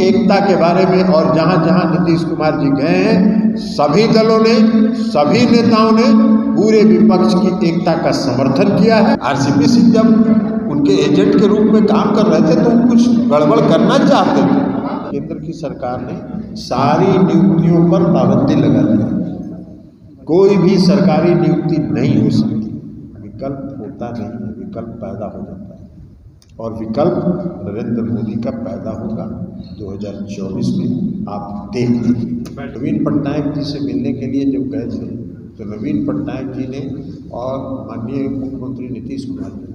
एकता के बारे में और जहां जहां नीतीश कुमार जी गए हैं, सभी दलों ने, सभी नेताओं ने पूरे विपक्ष की एकता का समर्थन किया है। आरसीपी सिंह जब उनके एजेंट के रूप में काम कर रहे थे तो कुछ गड़बड़ करना चाहते थे। केंद्र की सरकार ने सारी नियुक्तियों पर पाबंदी लगा दी। कोई भी सरकारी नियुक्ति नहीं हो सकती, विकल्प होता नहीं है, विकल्प पैदा हो जाता है और विकल्प नरेंद्र मोदी का पैदा होगा 2024 में। आप देख लीजिए, नवीन पटनायक जी से मिलने के लिए जब गए थे तो नवीन पटनायक जी ने और माननीय मुख्यमंत्री नीतीश कुमार जी ने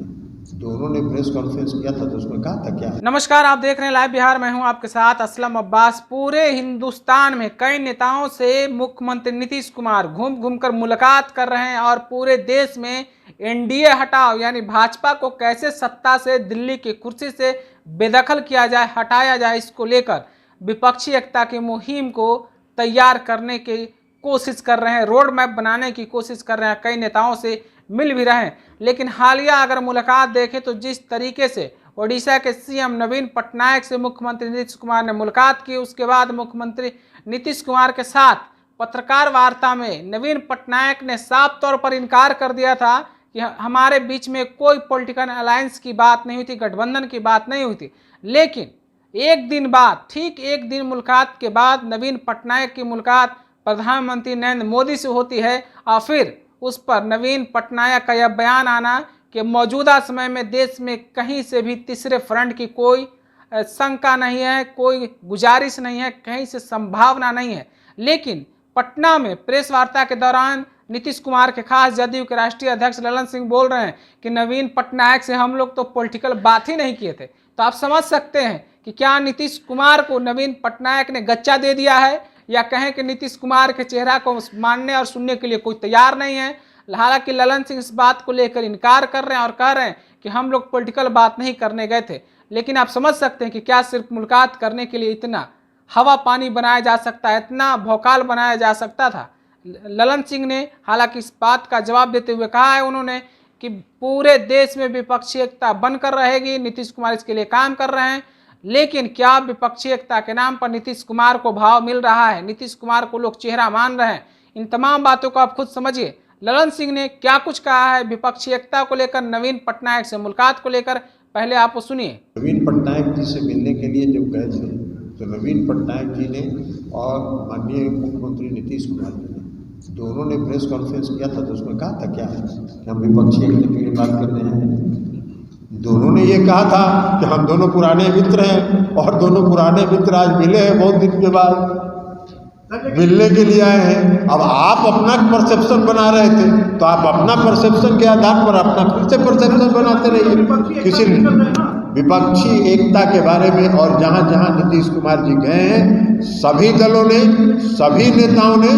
दोनों ने प्रेस कॉन्फ्रेंस किया था, तो उसमें कहा था क्या? नमस्कार, आप देख रहे हैं लाइव बिहार। मैं हूं आपके साथ असलम अब्बास। पूरे हिंदुस्तान में कई नेताओं से मुख्यमंत्री नीतीश कुमार घूम घूम कर मुलाकात कर रहे हैं और पूरे देश में एनडीए हटाओ यानी भाजपा को कैसे सत्ता से, दिल्ली की कुर्सी से बेदखल किया जाए, हटाया जाए, इसको लेकर विपक्षी एकता की मुहिम को तैयार करने की कोशिश कर रहे हैं, रोड मैप बनाने की कोशिश कर रहे हैं। कई नेताओं से मिल भी रहे हैं, लेकिन हालिया अगर मुलाकात देखें तो जिस तरीके से ओडिशा के सीएम नवीन पटनायक से मुख्यमंत्री नीतीश कुमार ने मुलाकात की, उसके बाद मुख्यमंत्री नीतीश कुमार के साथ पत्रकार वार्ता में नवीन पटनायक ने साफ तौर पर इनकार कर दिया था कि हमारे बीच में कोई पॉलिटिकल अलायंस की बात नहीं हुई थी, गठबंधन की बात नहीं हुई थी। लेकिन एक दिन बाद, ठीक एक दिन मुलाकात के बाद नवीन पटनायक की मुलाकात प्रधानमंत्री नरेंद्र मोदी से होती है और फिर उस पर नवीन पटनायक का यह बयान आना कि मौजूदा समय में देश में कहीं से भी तीसरे फ्रंट की कोई शंका नहीं है, कोई गुजारिश नहीं है, कहीं से संभावना नहीं है। लेकिन पटना में प्रेस वार्ता के दौरान नीतीश कुमार के खास जदयू के राष्ट्रीय अध्यक्ष ललन सिंह बोल रहे हैं कि नवीन पटनायक से हम लोग तो पॉलिटिकल बात ही नहीं किए थे। तो आप समझ सकते हैं कि क्या नीतीश कुमार को नवीन पटनायक ने गच्चा दे दिया है, या कहें कि नीतीश कुमार के चेहरा को मानने और सुनने के लिए कोई तैयार नहीं है। हालांकि ललन सिंह इस बात को लेकर इनकार कर रहे हैं और कह रहे हैं कि हम लोग पॉलिटिकल बात नहीं करने गए थे। लेकिन आप समझ सकते हैं कि क्या सिर्फ मुलाकात करने के लिए इतना हवा पानी बनाया जा सकता है, इतना भौकाल बनाया जा सकता था? ललन सिंह ने हालांकि इस बात का जवाब देते हुए कहा है उन्होंने कि पूरे देश में विपक्षी एकता बनकर रहेगी, नीतीश कुमार इसके लिए काम कर रहे हैं। लेकिन क्या विपक्षी एकता के नाम पर नीतीश कुमार को भाव मिल रहा है, नीतीश कुमार को लोग चेहरा मान रहे हैं? इन तमाम बातों को आप खुद समझिए। ललन सिंह ने क्या कुछ कहा है विपक्षी एकता को लेकर, नवीन पटनायक से मुलाकात को लेकर, पहले आप वो सुनिए। नवीन पटनायक जी से मिलने के लिए जब गए थे तो नवीन पटनायक जी ने और माननीय मुख्यमंत्री नीतीश कुमार जी ने दोनों ने प्रेस कॉन्फ्रेंस किया था, तो उसमें कहा था क्या कि हम विपक्षी एकता के लिए बात कर रहे हैं। दोनों ने ये कहा था कि हम दोनों पुराने मित्र हैं और दोनों पुराने मित्र आज मिले हैं, बहुत दिन के बाद मिलने के लिए आए हैं। अब आप अपना परसेप्शन बना रहे थे तो आप अपना परसेप्शन के आधार पर अपना फिर से परसेप्शन बनाते रहिए। किसी विपक्षी एकता के बारे में और जहां जहां नीतीश कुमार जी गए हैं, सभी दलों ने, सभी नेताओं ने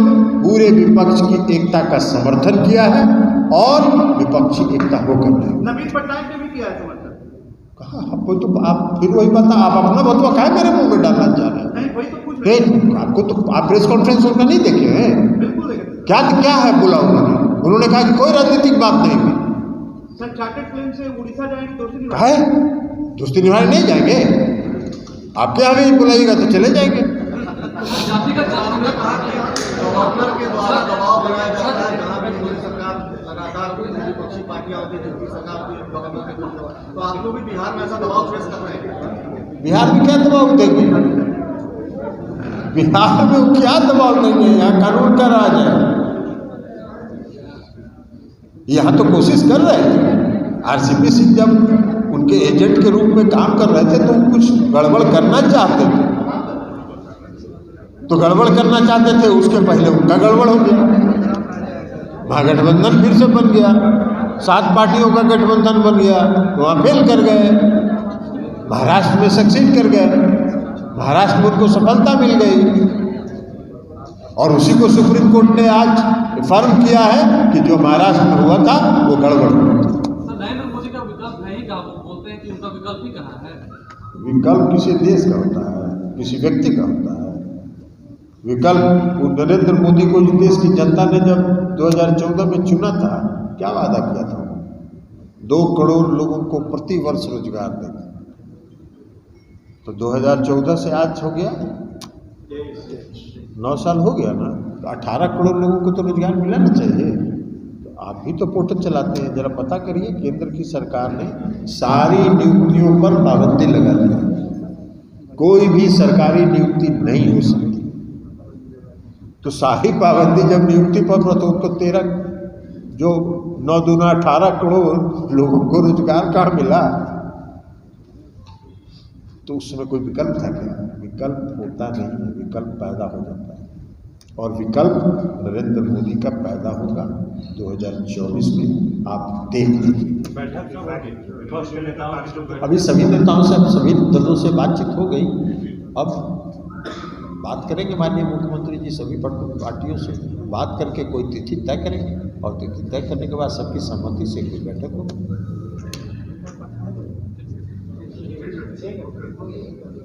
पूरे विपक्ष की एकता का समर्थन किया है और विपक्षी एकता होकर नवीन पटनायक ने भी किया है समर्थन। कहा आपको तो आप फिर वही बता, आप अपना बतवा काहे मेरे मुंह में डालना चाह रहे हैं? नहीं, वही तो पूछ रहे हैं। आपको तो आप प्रेस कॉन्फ्रेंस उनका नहीं देखे हैं? बिल्कुल देखे। क्या है बोला उन्होंने कहा कि कोई राजनीतिक बात नहीं हुई। सर चार्टर्ड प्लेन से उड़ीसा जाएंगे, दोस्ती निभाने नहीं जाएंगे? आपके यहाँ भी बुलाइएगा तो चले जाएंगे। गवर्नर के द्वारा दबाव बनाया जाता है, जहाँ भी मोदी सरकार लगातार कोई विपक्षी पार्टियां होती है, सरकार गवर्नर के द्वारा, तो आप लोग भी बिहार में ऐसा दबाव फेस कर रहे हैं? बिहार में क्या दबाव देंगे? बिहार में क्या दबाव देंगे? यहाँ कानून का राज है। यहाँ तो कोशिश कर रहे थे। आरसीपी सिंह जब उनके एजेंट के रूप में काम कर रहे थे तो कुछ गड़बड़ करना चाहते थे, तो गड़बड़ करना चाहते थे, उसके पहले उनका गड़बड़ हो गया, महागठबंधन फिर से बन गया, 7 पार्टियों का गठबंधन बन गया, वहाँ फेल कर गए, महाराष्ट्र में सक्सीड कर गए, महाराष्ट्र में उनको सफलता मिल गई और उसी को सुप्रीम कोर्ट ने आज फर्म किया है कि जो महाराष्ट्र में हुआ था वो गड़बड़ हुआ था। नरेंद्र मोदी का विकल्प नहीं कहा, वो बोलते हैं कि उनका विकल्प ही कहाँ है? विकल्प किसी देश का होता है, किसी व्यक्ति का होता है। विकल्प नरेंद्र मोदी को इस देश की जनता ने जब 2014 में चुना था, क्या वादा किया था? 2 करोड़ लोगों को प्रति वर्ष रोजगार देगा। तो तो 2014 से आज हो गया 9 साल हो गया ना, तो 18 करोड़ लोगों को तो रोजगार मिलना चाहिए। तो आप भी तो पोर्टल चलाते हैं, जरा पता करिए। केंद्र की सरकार ने सारी नियुक्तियों पर पाबंदी लगा दी, कोई भी सरकारी नियुक्ति नहीं हो सकती। तो सारी पाबंदी जब नियुक्ति पर तो 13 जो 9 दूना 18 करोड़ लोगों को रोजगार कहाँ मिला? तो उसमें कोई विकल्प था क्या? विकल्प होता नहीं है, विकल्प पैदा हो जाता है। और विकल्प नरेंद्र मोदी का पैदा होगा 2024 में, आप देख लीजिए। अभी सभी नेताओं से, सभी दलों से बातचीत हो गई। अब बात करेंगे माननीय मुख्यमंत्री जी, सभी पार्टियों से बात करके कोई तिथि तय करेंगे, और तिथि तय करने के बाद सबकी सहमति से कोई बैठक होगी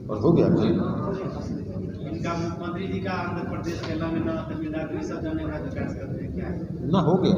और हो गया। इनका मुख्यमंत्री जी का आंध्र प्रदेश के में तमिलनाडु सब जाने का विकास करते हैं क्या ना, हो गया।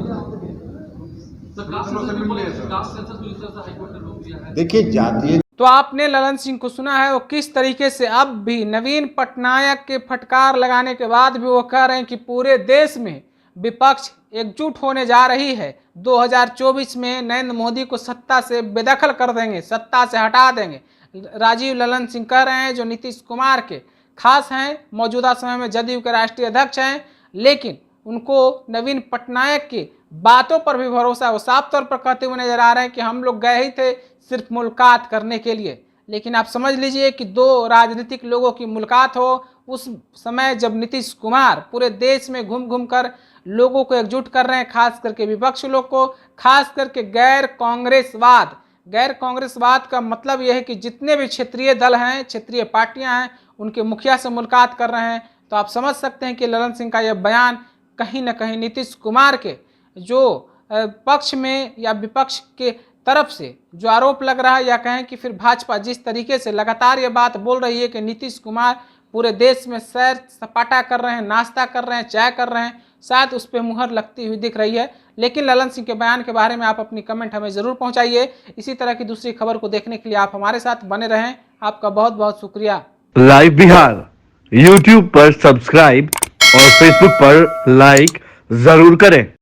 देखिए जातीय, तो आपने ललन सिंह को सुना है वो किस तरीके से अब भी नवीन पटनायक के फटकार लगाने के बाद भी वो कह रहे हैं कि पूरे देश में विपक्ष एकजुट होने जा रही है। 2024 में नरेंद्र मोदी को सत्ता से बेदखल कर देंगे, सत्ता से हटा देंगे। राजीव ललन सिंह कह रहे हैं, जो नीतीश कुमार के खास हैं, मौजूदा समय में जदयू के राष्ट्रीय अध्यक्ष हैं, लेकिन उनको नवीन पटनायक की बातों पर भी भरोसा है। वो साफ तौर पर कहते हुए नजर आ रहे हैं कि हम लोग गए ही थे सिर्फ मुलाकात करने के लिए। लेकिन आप समझ लीजिए कि दो राजनीतिक लोगों की मुलाकात हो उस समय जब नीतीश कुमार पूरे देश में घूम घूम कर लोगों को एकजुट कर रहे हैं, खास करके विपक्ष लोग को, खास करके गैर कांग्रेसवाद का मतलब यह है कि जितने भी क्षेत्रीय दल हैं, क्षेत्रीय पार्टियां हैं, उनके मुखिया से मुलाकात कर रहे हैं। तो आप समझ सकते हैं कि ललन सिंह का यह बयान कहीं ना कहीं नीतीश कुमार के जो पक्ष में या विपक्ष के तरफ से जो आरोप लग रहा है, या कहें कि फिर भाजपा जिस तरीके से लगातार ये बात बोल रही है कि नीतीश कुमार पूरे देश में सैर सपाटा कर रहे हैं, नाश्ता कर रहे हैं, चाय कर रहे हैं, शायद उस पर मुहर लगती हुई दिख रही है। लेकिन ललन सिंह के बयान के बारे में आप अपनी कमेंट हमें ज़रूर पहुंचाइए। इसी तरह की दूसरी खबर को देखने के लिए आप हमारे साथ बने रहें। आपका बहुत बहुत शुक्रिया। लाइव बिहार YouTube पर सब्सक्राइब और Facebook पर लाइक जरूर करें।